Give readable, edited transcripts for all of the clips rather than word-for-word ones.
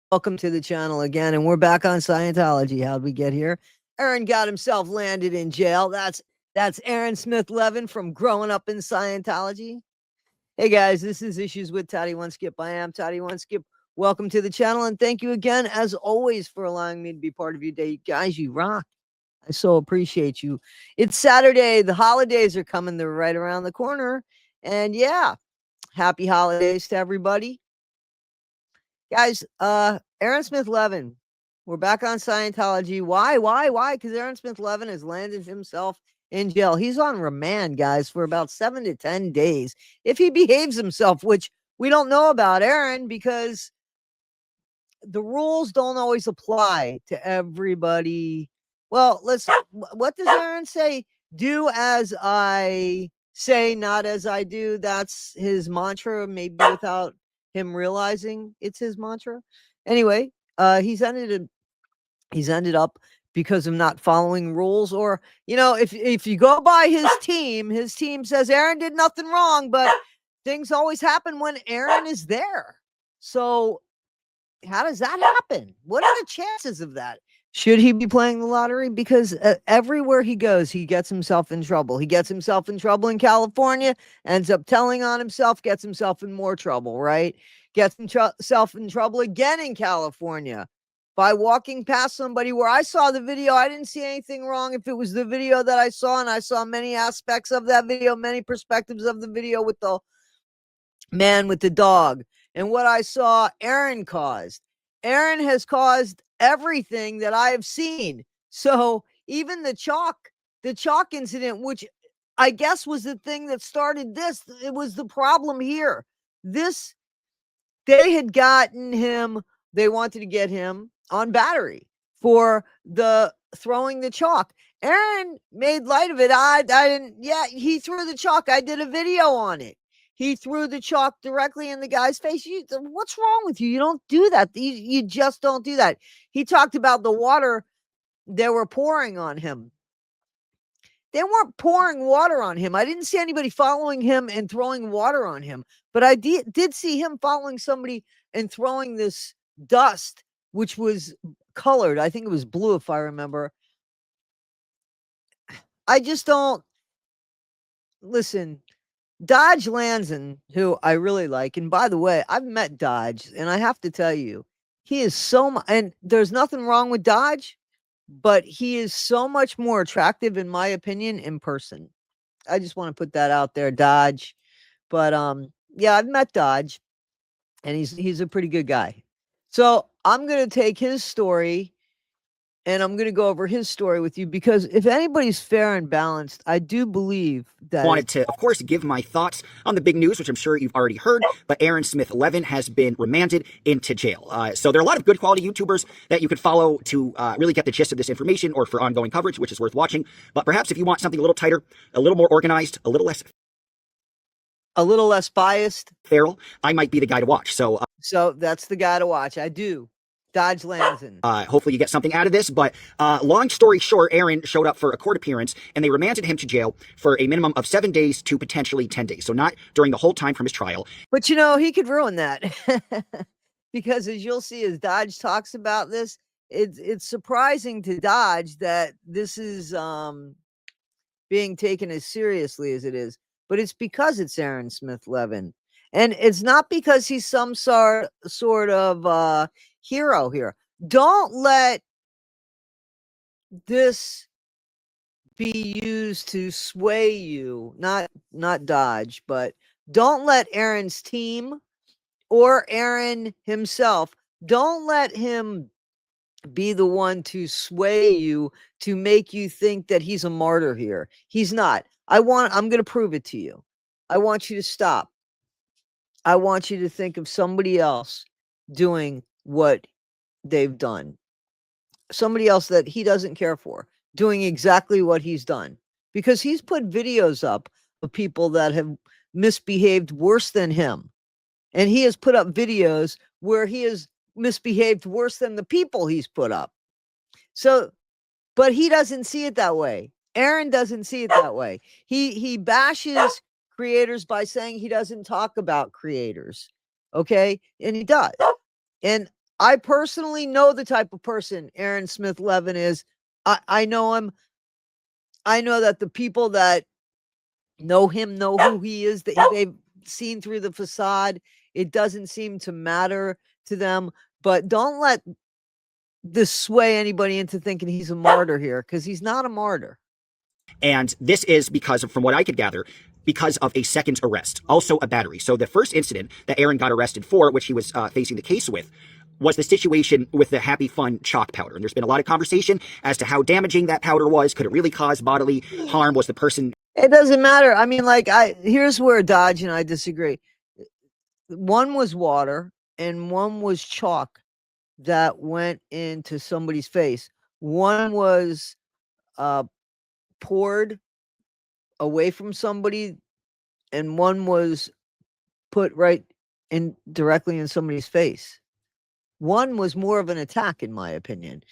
Welcome to the channel again, and we're back on Scientology. How'd we get here? Aaron got himself landed in jail. That's Aaron Smith Levin from Growing Up in Scientology. Hey guys, this is Issues with Toddy One Skip. I am Toddy One Skip. Welcome to the channel, and thank you again, as always, for allowing me to be part of your day. Guys, you rock. I so appreciate you. It's Saturday. The holidays are coming. They're right around the corner. And yeah, happy holidays to everybody. Guys, Aaron Smith Levin, we're back on Scientology. Why? Because Aaron Smith Levin has landed himself in jail. He's on remand, guys, for about 7 to 10 days. If he behaves himself, which we don't know about Aaron, because the rules don't always apply to everybody. Well, what does Aaron say? Do as I say, not as I do. That's his mantra, maybe without him realizing it's his mantra. Anyway, he's ended up because of not following rules. Or, if you go by his team says Aaron did nothing wrong, but things always happen when Aaron is there. So how does that happen? What are the chances of that? Should he be playing the lottery? Because everywhere he goes, he gets himself in trouble. He gets himself in trouble in California, ends up telling on himself, gets himself in more trouble, right? Gets himself in trouble again in California by walking past somebody where I saw the video. I didn't see anything wrong if it was the video that I saw, and I saw many aspects of that video, many perspectives of the video with the man with the dog. And what I saw, Aaron caused. Aaron has caused everything that I have seen. So even the chalk incident, which I guess was the thing that started this, it was the problem here. They had gotten him, they wanted to get him on battery for the throwing the chalk. Aaron made light of it. I didn't, he threw the chalk. I did a video on it. He threw the chalk directly in the guy's face. What's wrong with you? You don't do that. You just don't do that. He talked about the water they were pouring on him. They weren't pouring water on him. I didn't see anybody following him and throwing water on him, but I did see him following somebody and throwing this dust, which was colored. I think it was blue, if I remember. I just don't listen. Dodge Lanzin, who I really like, and by the way, I've met Dodge, and I have to tell you, he is and there's nothing wrong with Dodge, but he is so much more attractive, in my opinion, in person. I just want to put that out there, Dodge. But yeah, I've met Dodge, and he's a pretty good guy. So I'm gonna take his story, and I'm going to go over his story with you, because if anybody's fair and balanced, I do believe that... Wanted to, of course, give my thoughts on the big news, which I'm sure you've already heard, but Aaron Smith Levin has been remanded into jail. So there are a lot of good quality YouTubers that you could follow to really get the gist of this information, or for ongoing coverage, which is worth watching. But perhaps if you want something a little tighter, a little more organized, a little less biased, feral, I might be the guy to watch. So that's the guy to watch. I do. Dodge Lanzin. Hopefully you get something out of this, but long story short, Aaron showed up for a court appearance, and they remanded him to jail for a minimum of 7 days to potentially 10 days. So not during the whole time from his trial. But he could ruin that. Because as you'll see, as Dodge talks about this, it's surprising to Dodge that this is being taken as seriously as it is. But it's because it's Aaron Smith Levin. And it's not because he's some sort of hero here. Don't let this be used to sway you, not Dodge, but don't let Aaron's team or Aaron himself, don't let him be the one to sway you, to make you think that he's a martyr here. He's not. I'm going to prove it to you. I want you to stop. I want you to think of somebody else doing what they've done. Somebody else that he doesn't care for, doing exactly what he's done. Because he's put videos up of people that have misbehaved worse than him. And he has put up videos where he has misbehaved worse than the people he's put up. So, but he doesn't see it that way. Aaron doesn't see it that way. He bashes creators by saying he doesn't talk about creators. Okay? And he does. And I personally know the type of person Aaron Smith Levin is. I know him. I know that the people that know him know who he is, that they've seen through the facade. It doesn't seem to matter to them. But don't let this sway anybody into thinking he's a martyr here, because he's not a martyr. And this is because of, from what I could gather, because of a second arrest, also a battery. So the first incident that Aaron got arrested for, which he was facing the case with, was the situation with the Happy Fun chalk powder. And there's been a lot of conversation as to how damaging that powder was. Could it really cause bodily harm? Was the person... It doesn't matter. I mean, like, here's where Dodge and I disagree. One was water and one was chalk that went into somebody's face. One was poured away from somebody, and one was put right in directly in somebody's face. One was more of an attack, in my opinion.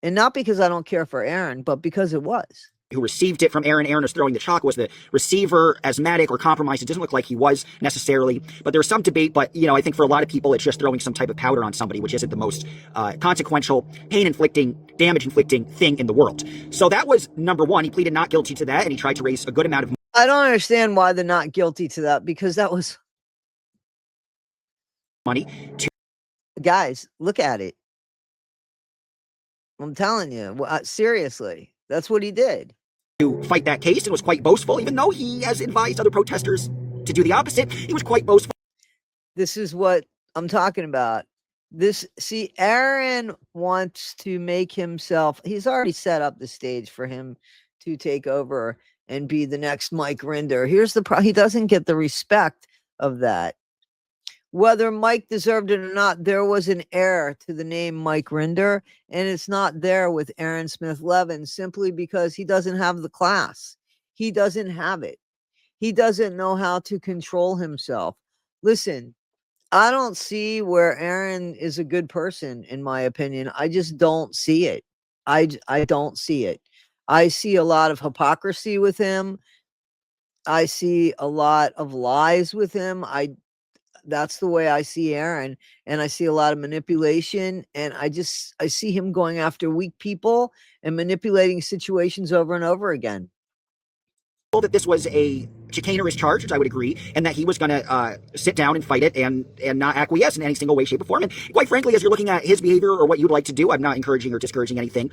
And not because I don't care for Aaron, but because it was. Who received it from Aaron. Aaron was throwing the chalk. Was the receiver asthmatic or compromised? It doesn't look like he was necessarily, but there's some debate. But, you know, I think for a lot of people, it's just throwing some type of powder on somebody, which isn't the most consequential, pain-inflicting, damage-inflicting thing in the world. So that was number one. He pleaded not guilty to that, and he tried to raise a good amount of... I don't understand why they're not guilty to that, because that was... money to... Guys, look at it. I'm telling you, seriously, that's what he did. To fight that case, and was quite boastful, even though he has advised other protesters to do the opposite. He was quite boastful. This is what I'm talking about. See, Aaron wants to make himself, he's already set up the stage for him to take over and be the next Mike Rinder. Here's the problem. He doesn't get the respect of that. Whether Mike deserved it or not, there was an heir to the name Mike Rinder, and it's not there with Aaron Smith Levin, simply because he doesn't have the class. He doesn't have it. He doesn't know how to control himself. Listen, I don't see where Aaron is a good person, in my opinion. I just don't see it. I don't see it. I see a lot of hypocrisy with him. I see a lot of lies with him. That's the way I see Aaron, and I see a lot of manipulation, and I see him going after weak people and manipulating situations over and over again. That this was a chicanerous charge, which I would agree, and that he was going to sit down and fight it and not acquiesce in any single way, shape, or form. And quite frankly, as you're looking at his behavior or what you'd like to do, I'm not encouraging or discouraging anything.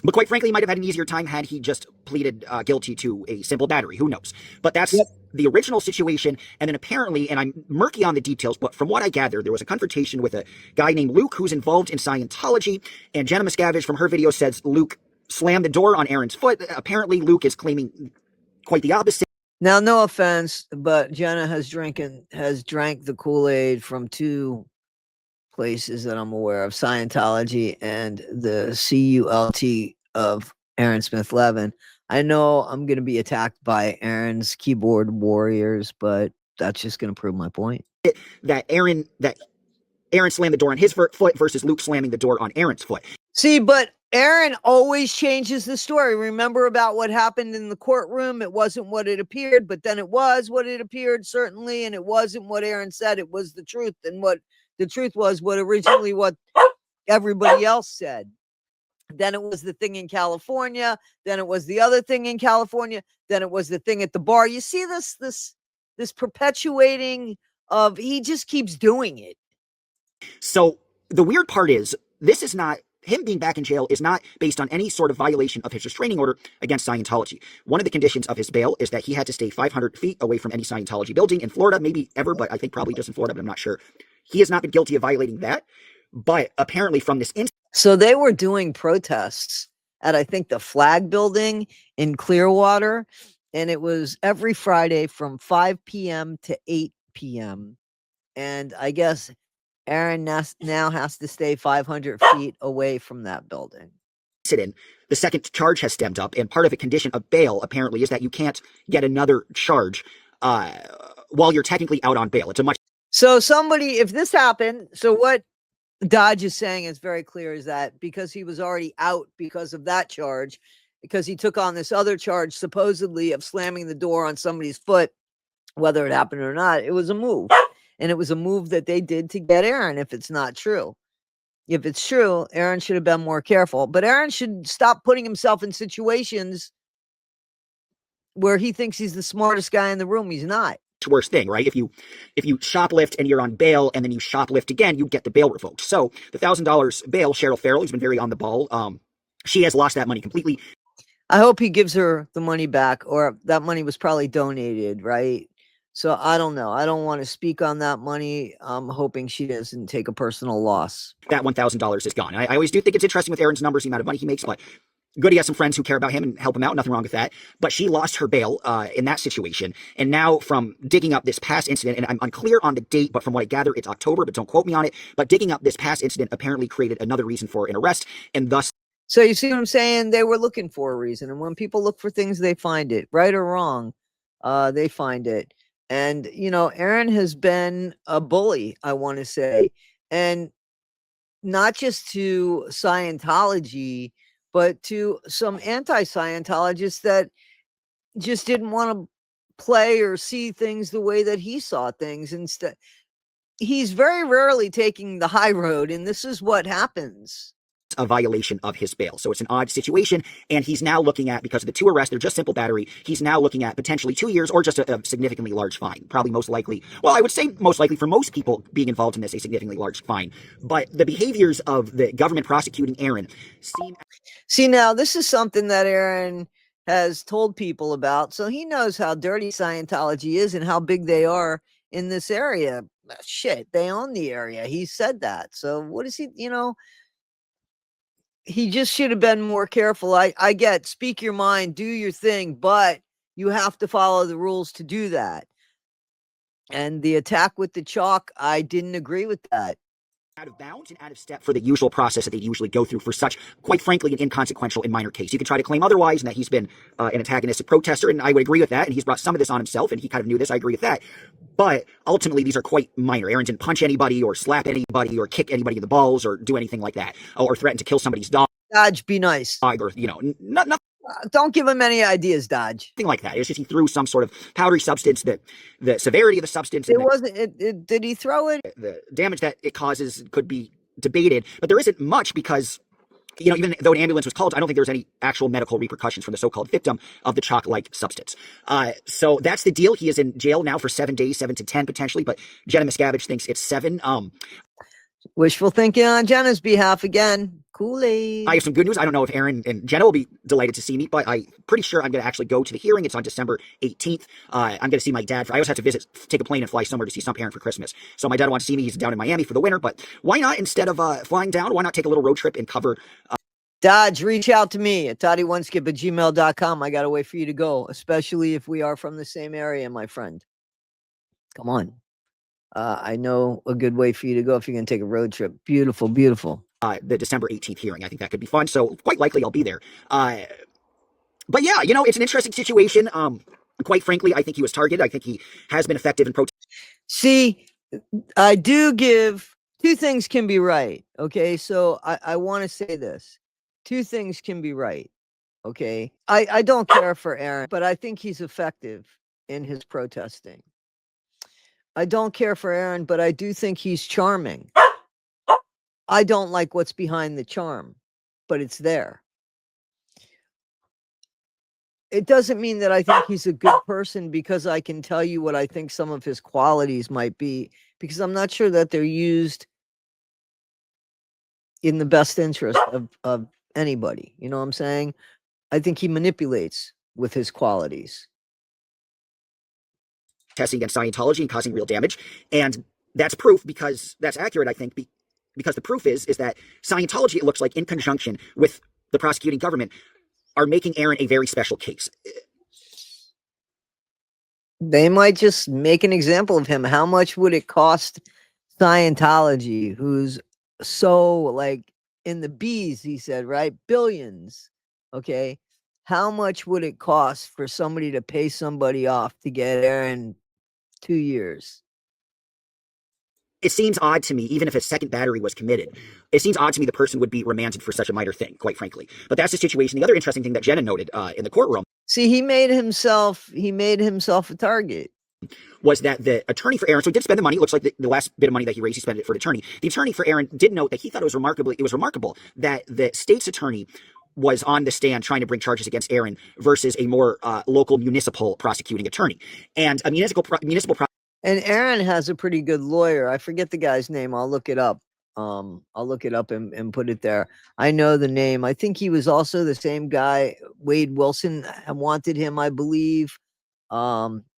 But quite frankly, he might have had an easier time had he just pleaded guilty to a simple battery. Who knows? But that's the original situation. And then apparently, and I'm murky on the details, but from what I gather, there was a confrontation with a guy named Luke who's involved in Scientology. And Jenna Miscavige from her video says Luke slammed the door on Aaron's foot. Apparently, Luke is claiming quite the opposite. Now, no offense, but Jenna has drank the Kool-Aid from two places that I'm aware of, Scientology and the CULT of Aaron Smith Levin. I know I'm going to be attacked by Aaron's keyboard warriors, but that's just going to prove my point. That Aaron slammed the door on his foot versus Luke slamming the door on Aaron's foot. See, but Aaron always changes the story. Remember about what happened in the courtroom? It wasn't what it appeared, but then it was what it appeared, certainly, and it wasn't what Aaron said. It was the truth, and what the truth was what everybody else said. Then it was the thing in California. Then it was the other thing in California. Then it was the thing at the bar. You see this perpetuating of, he just keeps doing it. So the weird part is, this is not, him being back in jail is not based on any sort of violation of his restraining order against Scientology. One of the conditions of his bail is that he had to stay 500 feet away from any Scientology building in Florida, maybe ever, but I think probably just in Florida, but I'm not sure. He has not been guilty of violating that. But apparently from this incident... So they were doing protests at, I think, the Flag Building in Clearwater, and it was every Friday from 5 p.m. to 8 p.m. And I guess Aaron now has to stay 500 feet away from that building. The second charge has stemmed up, and part of a condition of bail, apparently, is that you can't get another charge while you're technically out on bail. It's a much... So if this happened, so what Dodge is saying is very clear, is that because he was already out because of that charge, because he took on this other charge, supposedly of slamming the door on somebody's foot, whether it happened or not, it was a move. And it was a move that they did to get Aaron, if it's not true. if it's true, Aaron should have been more careful. But Aaron should stop putting himself in situations where he thinks he's the smartest guy in the room. He's not. Worst thing, right? If you shoplift and you're on bail and then you shoplift again, you get the bail revoked. So the $1,000 bail, Cheryl Farrell, who's been very on the ball, she has lost that money completely. I hope he gives her the money back, or that money was probably donated, right? So I don't know. I don't want to speak on that money. I'm hoping she doesn't take a personal loss. That $1,000 is gone. I always do think it's interesting with Aaron's numbers, the amount of money he makes, but good, he has some friends who care about him and help him out. Nothing wrong with that. But she lost her bail in that situation. And now from digging up this past incident, and I'm unclear on the date, but from what I gather, it's October, but don't quote me on it. But digging up this past incident apparently created another reason for an arrest, and thus... So you see what I'm saying? They were looking for a reason. And when people look for things, they find it. Right or wrong, they find it. And, you know, Aaron has been a bully, I want to say. And not just to Scientology, but to some anti-Scientologists that just didn't want to play or see things the way that he saw things. Instead, he's very rarely taking the high road, and this is what happens. A violation of his bail. So it's an odd situation, and he's now looking at, because of the 2 arrests, they're just simple battery, he's now looking at potentially 2 years or just a significantly large fine. Probably most likely, well, I would say most likely for most people being involved in this, a significantly large fine. But the behaviors of the government prosecuting Aaron seem... See, now this is something that Aaron has told people about, so he knows how dirty Scientology is and how big they are in this area. Shit, they own the area. He said that. So what is he, you know... He just should have been more careful. I get, speak your mind, do your thing, but you have to follow the rules to do that. And the attack with the chalk, I didn't agree with that. Out of bounds and out of step for the usual process that they usually go through for such, quite frankly, an inconsequential and minor case. You can try to claim otherwise, and that he's been an antagonistic protester, and I would agree with that, and he's brought some of this on himself, and he kind of knew this, I agree with that. But ultimately, these are quite minor. Aaron didn't punch anybody, or slap anybody, or kick anybody in the balls, or do anything like that, or threaten to kill somebody's dog. Dodge, be nice. Or, you know, nothing. Don't give him any ideas, Dodge. Nothing like that. It's just he threw some sort of powdery substance, that the severity of the substance. It wasn't, did he throw it? The damage that it causes could be debated, but there isn't much because, you know, even though an ambulance was called, I don't think there's any actual medical repercussions from the so-called victim of the chalk-like substance. So that's the deal. He is in jail now for 7 days, 7 to 10 potentially, but Jenna Miscavige thinks it's 7. Wishful thinking on Jenna's behalf again. Kool-Aid. I have some good news. I don't know if Aaron and Jenna will be delighted to see me, but I'm pretty sure I'm going to actually go to the hearing. It's on December 18th. I'm going to see my dad. I always have to take a plane and fly somewhere to see some parent for Christmas. So my dad wants to see me. He's down in Miami for the winter, but why not, instead of flying down, why not take a little road trip and cover... Dodge, reach out to me at toddyoneskip@gmail.com. I got to wait for you to go, especially if we are from the same area, my friend. Come on. I know a good way for you to go if you're going to take a road trip. Beautiful, beautiful. The December 18th hearing. I think that could be fun. So quite likely I'll be there. But yeah, you know, it's an interesting situation. Quite frankly, I think he was targeted. I think he has been effective in protest. See, I do give... 2 things can be right, okay? So I want to say this. 2 things can be right, okay? I don't care for Aaron, but I think he's effective in his protesting. I don't care for Aaron, but I do think he's charming. I don't like what's behind the charm, but it's there. It doesn't mean that I think he's a good person, because I can tell you what I think some of his qualities might be, because I'm not sure that they're used in the best interest of anybody. You know what I'm saying? I think he manipulates with his qualities. Testing against Scientology and causing real damage. And that's proof, because that's accurate, I think, because the proof is that Scientology, it looks like, in conjunction with the prosecuting government, are making Aaron a very special case. They might just make an example of him. How much would it cost Scientology, who's so, like, in the B's, he said, right? Billions. Okay. How much would it cost for somebody to pay somebody off to get Aaron 2 years? It seems odd to me, even if a second battery was committed, it seems odd to me the person would be remanded for such a minor thing, quite frankly. But that's the situation. The other interesting thing that Jenna noted in the courtroom. See, he made himself a target. was that the attorney for Aaron, so he did spend the money. It looks like the last bit of money that he raised, he spent it for the attorney. The attorney for Aaron did note that he thought it was remarkable that the state's attorney was on the stand trying to bring charges against Aaron versus a more local municipal prosecuting attorney. And a municipal and Aaron has a pretty good lawyer. I forget the guy's name. I'll look it up. I'll look it up and put it there. I know the name. I think he was also the same guy. Wade Wilson wanted him, I believe.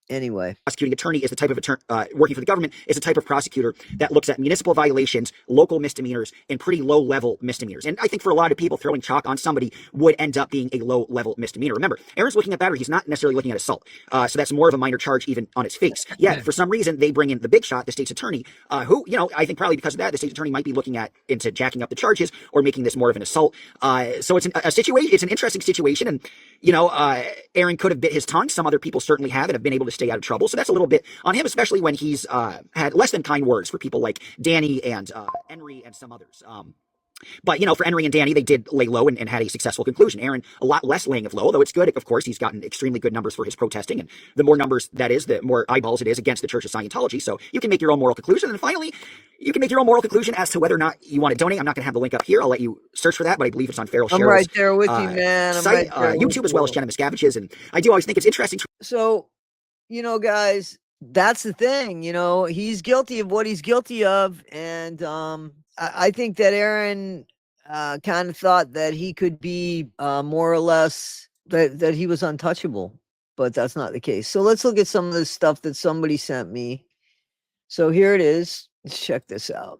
Anyway, prosecuting attorney is the type of attorney working for the government is the type of prosecutor that looks at municipal violations, local misdemeanors, and pretty low-level misdemeanors. And I think for a lot of people, throwing chalk on somebody would end up being a low-level misdemeanor. Remember, Aaron's looking at battery. He's not necessarily looking at assault. So that's more of a minor charge even on its face. Yet, for some reason, they bring in the big shot, the state's attorney, who, I think probably because of that, the state's attorney might be looking into jacking up the charges or making this more of an assault. So it's a situation. It's an interesting situation. And, Aaron could have bit his tongue. Some other people certainly have and have been able to stay out of trouble. So that's a little bit on him, especially when he's had less than kind words for people like Danny and Henry and some others. But, for Henry and Danny, they did lay low and had a successful conclusion. Aaron, a lot less laying of low, although it's good. Of course, he's gotten extremely good numbers for his protesting. And the more numbers that is, the more eyeballs it is against the Church of Scientology. So you can make your own moral conclusion. And finally, you can make your own moral conclusion as to whether or not you want to donate. I'm not going to have the link up here. I'll let you search for that, but I believe it's on Feral Cheryl's I'm right there with you, man. I'm site, right there YouTube, as well as Jenna Miscavige's. And I do always think it's interesting. So, guys, that's the thing. He's guilty of what he's guilty of. And I think that Aaron kind of thought that he could be more or less that he was untouchable, but that's not the case. So let's look at some of the stuff that somebody sent me. So here it is. Let's check this out.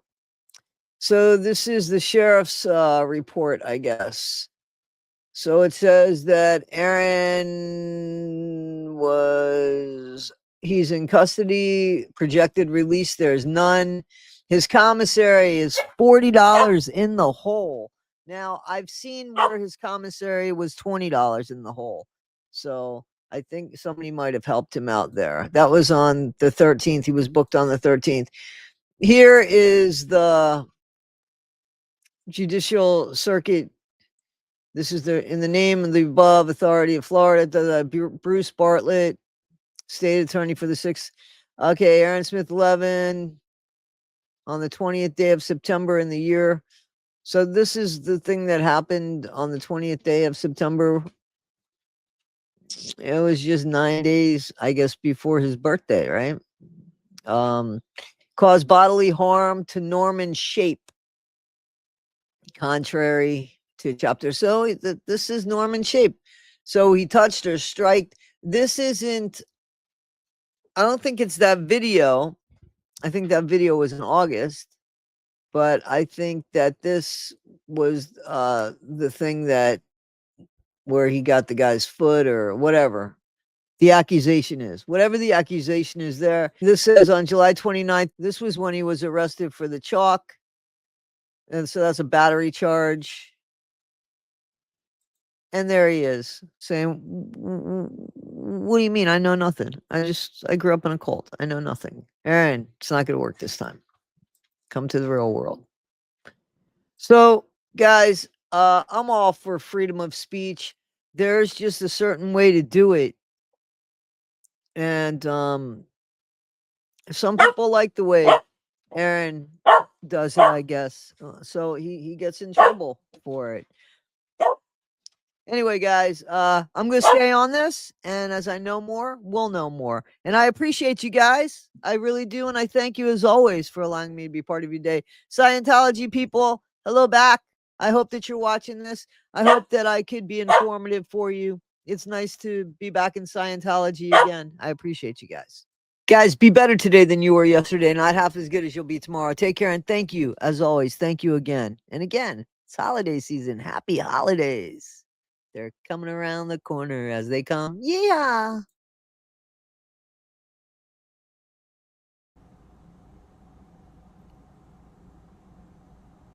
So this is the sheriff's report, I guess. So it says that Aaron he's in custody, projected release, there's none. His commissary is $40 in the hole. Now, I've seen where his commissary was $20 in the hole. So I think somebody might have helped him out there. That was on the 13th. He was booked on the 13th. Here is the judicial circuit. This is in the name of the above authority of Florida, Bruce Bartlett, state attorney for the 6th. Okay, Aaron Smith Levin on the 20th day of September in the year. So this is the thing that happened on the 20th day of September. It was just 9 days, I guess, before his birthday, right? Caused bodily harm to Norman Shape, contrary to chapter. So this is Norman Shape. So he touched or striked. This isn't, I don't think it's that video. I think that video was in August, but I think that this was the thing where he got the guy's foot or whatever the accusation is. Whatever the accusation is there. This says on July 29th, this was when he was arrested for the chalk. And so that's a battery charge. And there he is saying, what do you mean? I know nothing. I grew up in a cult. I know nothing. Aaron, it's not going to work this time. Come to the real world. So, guys, I'm all for freedom of speech. There's just a certain way to do it. And some people like the way Aaron does it, I guess. So he gets in trouble for it. Anyway, guys, I'm going to stay on this, and as I know more, we'll know more. And I appreciate you guys. I really do, and I thank you, as always, for allowing me to be part of your day. Scientology people, hello back. I hope that you're watching this. I hope that I could be informative for you. It's nice to be back in Scientology again. I appreciate you guys. Guys, be better today than you were yesterday, not half as good as you'll be tomorrow. Take care, and thank you, as always. Thank you again. And again, it's holiday season. Happy holidays. They're coming around the corner as they come. Yeah.